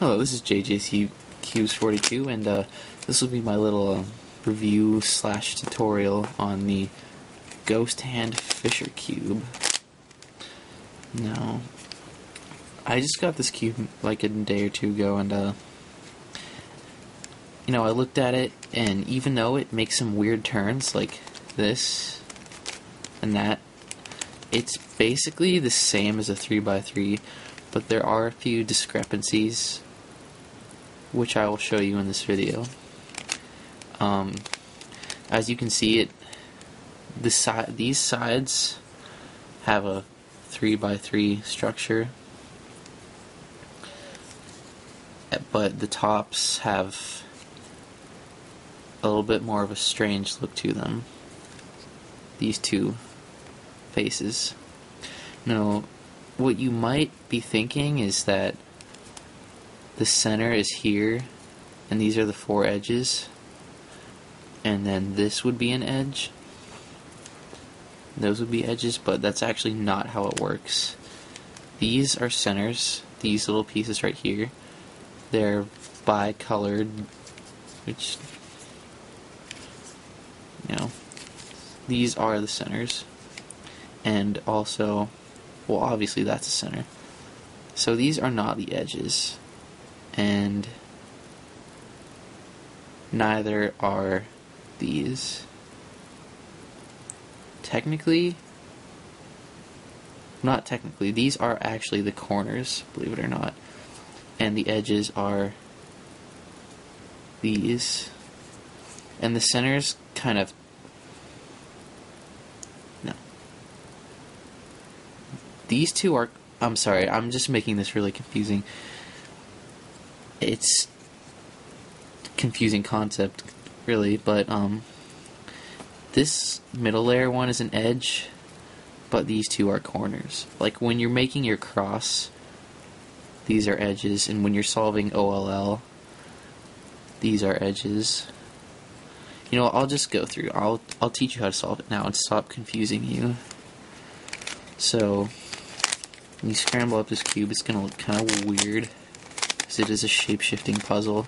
Hello, this is JJC Cubes 42, and this will be my little review slash tutorial on the Ghost Hand Fisher Cube. Now, I just got this cube like a day or two ago, and I looked at it, and even though it makes some weird turns like this and that, it's basically the same as a 3x3, but there are a few discrepancies which I will show you in this video. As you can see, these sides have a 3x3 structure, but the tops have a little bit more of a strange look to them. These two faces. Now, what you might be thinking is that the center is here, and these are the four edges, and then this would be an edge. Those would be edges, but that's actually not how it works. These are centers, these little pieces right here. They're bi-colored, which, these are the centers. And also, well, obviously that's a center. So these are not the edges, and neither are these. Not technically, these are actually the corners, believe it or not, and the edges are these, and the centers kind of, these two are, I'm sorry, I'm just making this really confusing. It's confusing concept, really, but this middle layer one is an edge, but these two are corners. Like when you're making your cross, these are edges, and when you're solving OLL, these are edges. I'll just go through. I'll teach you how to solve it now and stop confusing you. So, when you scramble up this cube, it's going to look kind of weird, because it is a shape-shifting puzzle.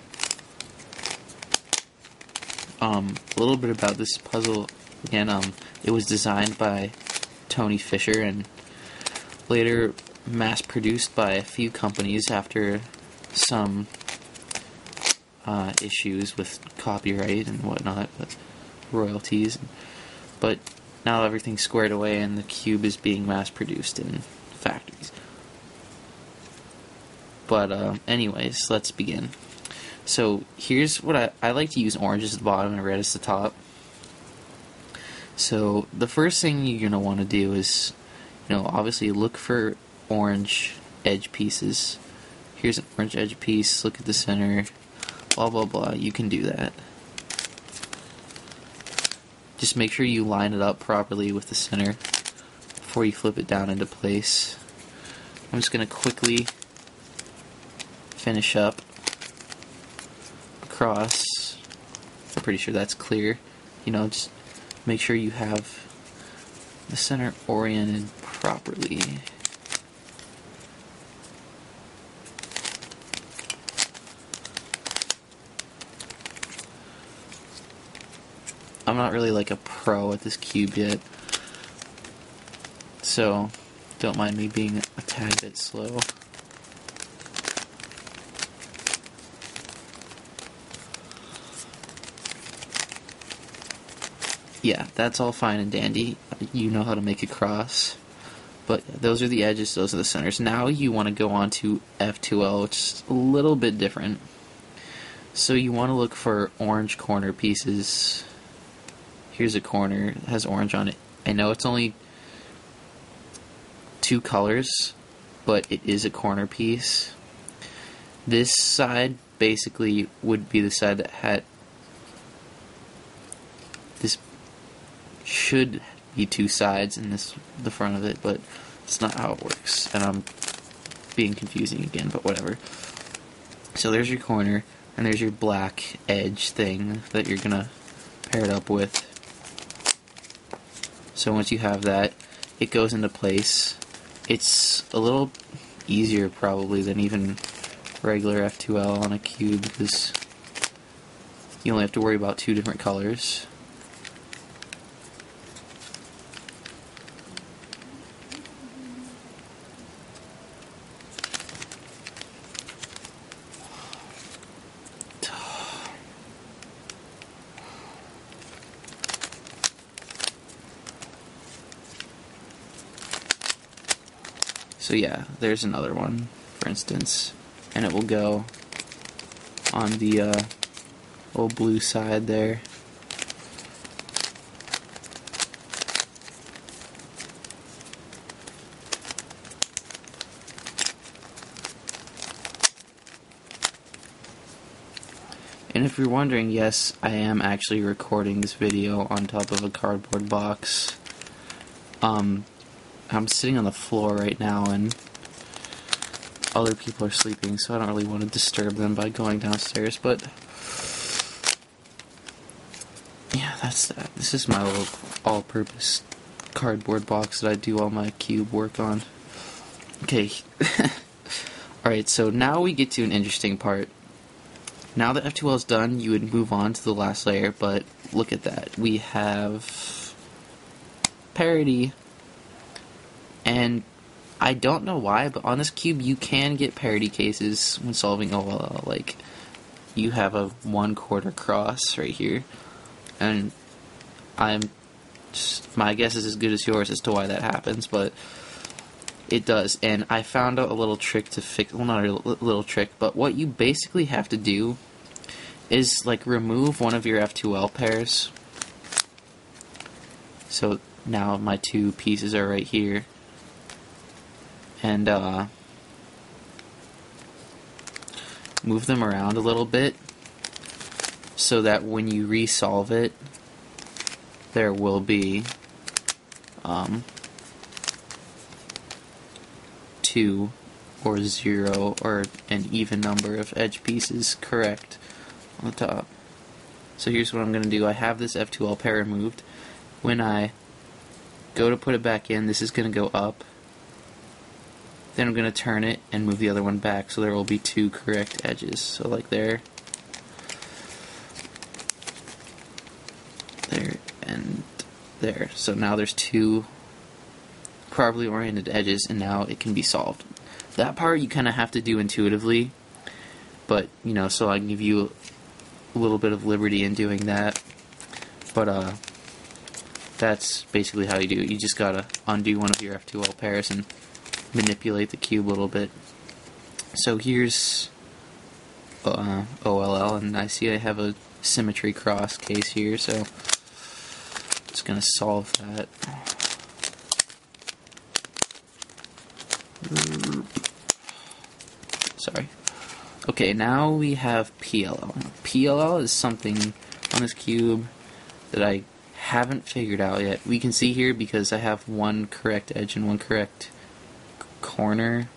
A little bit about this puzzle, again, it was designed by Tony Fisher and later mass-produced by a few companies after some issues with copyright and whatnot, with royalties. But now everything's squared away and the cube is being mass-produced in factories. But anyways, let's begin. So here's what I like to use orange as the bottom and red as the top. So the first thing you're going to want to do is, obviously look for orange edge pieces. Here's an orange edge piece, look at the center, blah blah blah, you can do that. Just make sure you line it up properly with the center before you flip it down into place. I'm just going to quickly finish up across. I'm pretty sure that's clear. Just make sure you have the center oriented properly. I'm not really like a pro at this cube yet, so don't mind me being a tad bit slow. Yeah, that's all fine and dandy. You know how to make a cross. But those are the edges, those are the centers. Now you want to go on to F2L, which is a little bit different. So you want to look for orange corner pieces. Here's a corner that has orange on it. I know it's only two colors, but it is a corner piece. This side basically would be the side that had this. Should be two sides and this the front of it, but it's not how it works, and I'm being confusing again, but whatever. So there's your corner, and there's your black edge thing that you're gonna pair it up with. So once you have that, it goes into place. It's a little easier probably than even regular F2L on a cube, because you only have to worry about 2 different colors. So yeah, there's another one, for instance, and it will go on the old blue side there. And if you're wondering, yes, I am actually recording this video on top of a cardboard box. I'm sitting on the floor right now, and other people are sleeping, so I don't really want to disturb them by going downstairs, but yeah, that's that. This is my little all-purpose cardboard box that I do all my cube work on. Okay. Alright, so now we get to an interesting part. Now that F2L is done, you would move on to the last layer, but look at that. We have parity. And I don't know why, but on this cube you can get parity cases when solving OLL. Like, you have a 1/4 cross right here, and my guess is as good as yours as to why that happens, but it does. And I found out a little trick to fix, well, not a little trick, but what you basically have to do is, like, remove one of your F2L pairs. So now my 2 pieces are right here. And move them around a little bit so that when you resolve it, there will be 2 or 0 or an even number of edge pieces correct on the top. So here's what I'm going to do. I have this F2L pair removed. When I go to put it back in, this is going to go up. Then I'm going to turn it and move the other one back, so there will be 2 correct edges. So like there, and there. So now there's 2 properly oriented edges, and now it can be solved. That part you kind of have to do intuitively, but, you know, so I can give you a little bit of liberty in doing that. But that's basically how you do it. You just gotta undo one of your F2L pairs and manipulate the cube a little bit. So here's OLL, and I see I have a symmetry cross case here, so just gonna solve that. Sorry. Okay, now we have PLL. PLL is something on this cube that I haven't figured out yet. We can see here because I have 1 correct edge and 1 correct corner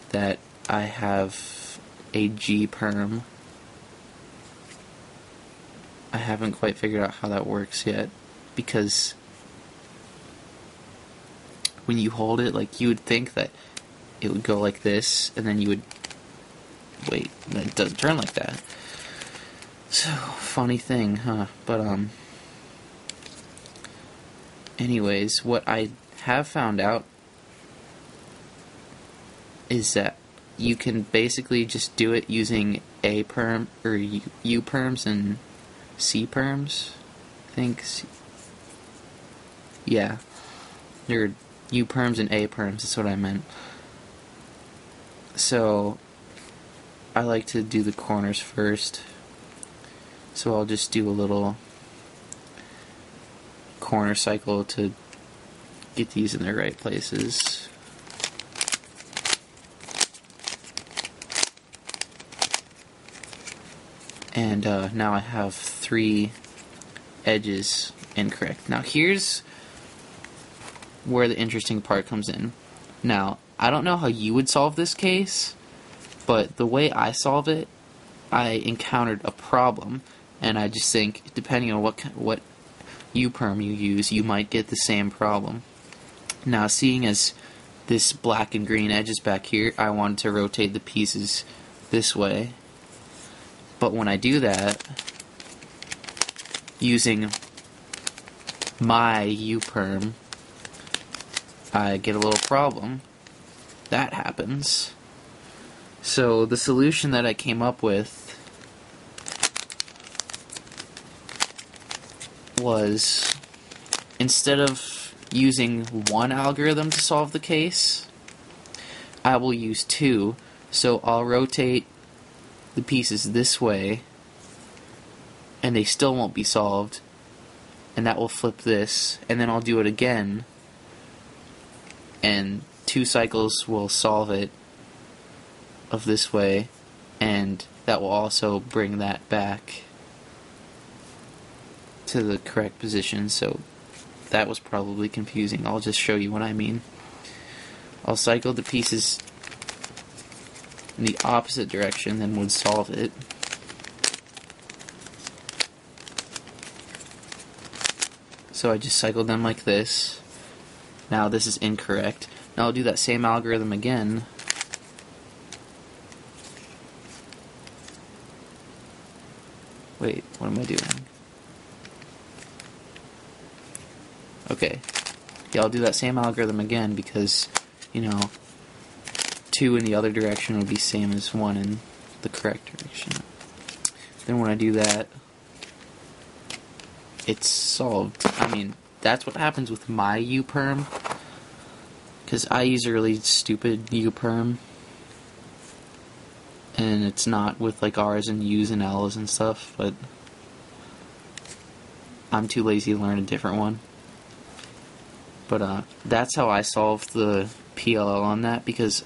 that I have a G perm. I haven't quite figured out how that works yet, because when you hold it, like, you would think that it would go like this, and then you would wait, it doesn't turn like that. So, funny thing, huh? But anyways, what I have found out is that you can basically just do it using A perm or U perms and C perms. I think, yeah, there are U perms and A perms. That's what I meant. So I like to do the corners first. So I'll just do a little corner cycle to get these in their right places. And now I have 3 edges incorrect. Now here's where the interesting part comes in. Now, I don't know how you would solve this case, but the way I solve it, I encountered a problem, and I just think, depending on what U-perm you use, you might get the same problem. Now, seeing as this black and green edges back here, I wanted to rotate the pieces this way. But when I do that, using my U-perm, I get a little problem. That happens. So the solution that I came up with was, instead of using one algorithm to solve the case, I will use two. So I'll rotate the pieces this way, and they still won't be solved, and that will flip this, and then I'll do it again, and 2 cycles will solve it of this way, and that will also bring that back to the correct position. So that was probably confusing. I'll just show you what I mean. I'll cycle the pieces in the opposite direction, then would solve it. So I just cycled them like this. Now this is incorrect. Now I'll do that same algorithm again. Wait, what am I doing? Okay. Yeah, I'll do that same algorithm again because, you know, 2 in the other direction would be same as 1 in the correct direction. Then when I do that, it's solved. I mean, that's what happens with my U-perm, because I use a really stupid U-perm, and it's not with like R's and U's and L's and stuff, but I'm too lazy to learn a different one. But that's how I solved the PLL on that, because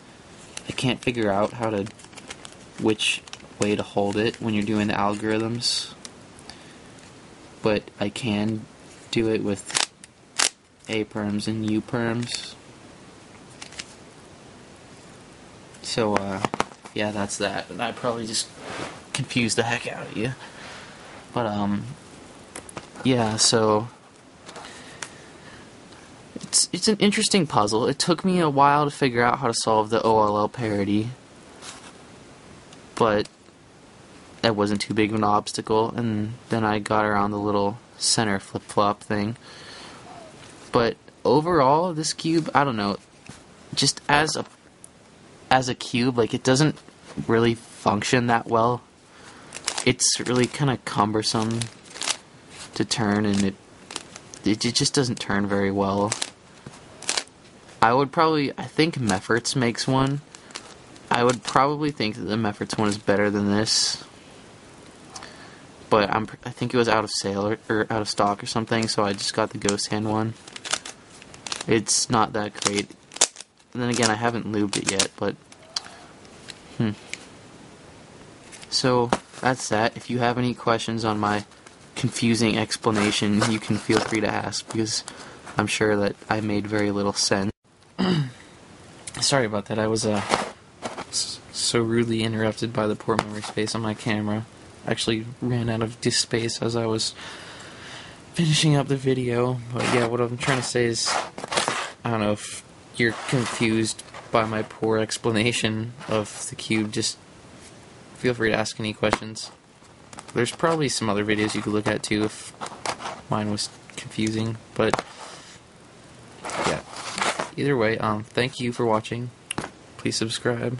I can't figure out which way to hold it when you're doing the algorithms. But I can do it with A-perms and U-perms. So, yeah, that's that. And I probably just confused the heck out of you. But, yeah, so it's an interesting puzzle. It took me a while to figure out how to solve the OLL parity, but that wasn't too big of an obstacle, and then I got around the little center flip-flop thing. But overall, this cube, I don't know, just as a cube, like, it doesn't really function that well. It's really kind of cumbersome to turn, and it just doesn't turn very well. I think Mefferts makes one. I would probably think that the Mefferts one is better than this, but I think it was out of sale or out of stock or something, so I just got the Ghost Hand one. It's not that great. And then again, I haven't lubed it yet, but So that's that. If you have any questions on my confusing explanation, you can feel free to ask, because I'm sure that I made very little sense. Sorry about that. I was so rudely interrupted by the poor memory space on my camera. I actually ran out of disk space as I was finishing up the video. But yeah, what I'm trying to say is, I don't know if you're confused by my poor explanation of the cube, just feel free to ask any questions. There's probably some other videos you could look at too if mine was confusing, but yeah. Either way, thank you for watching. Please subscribe.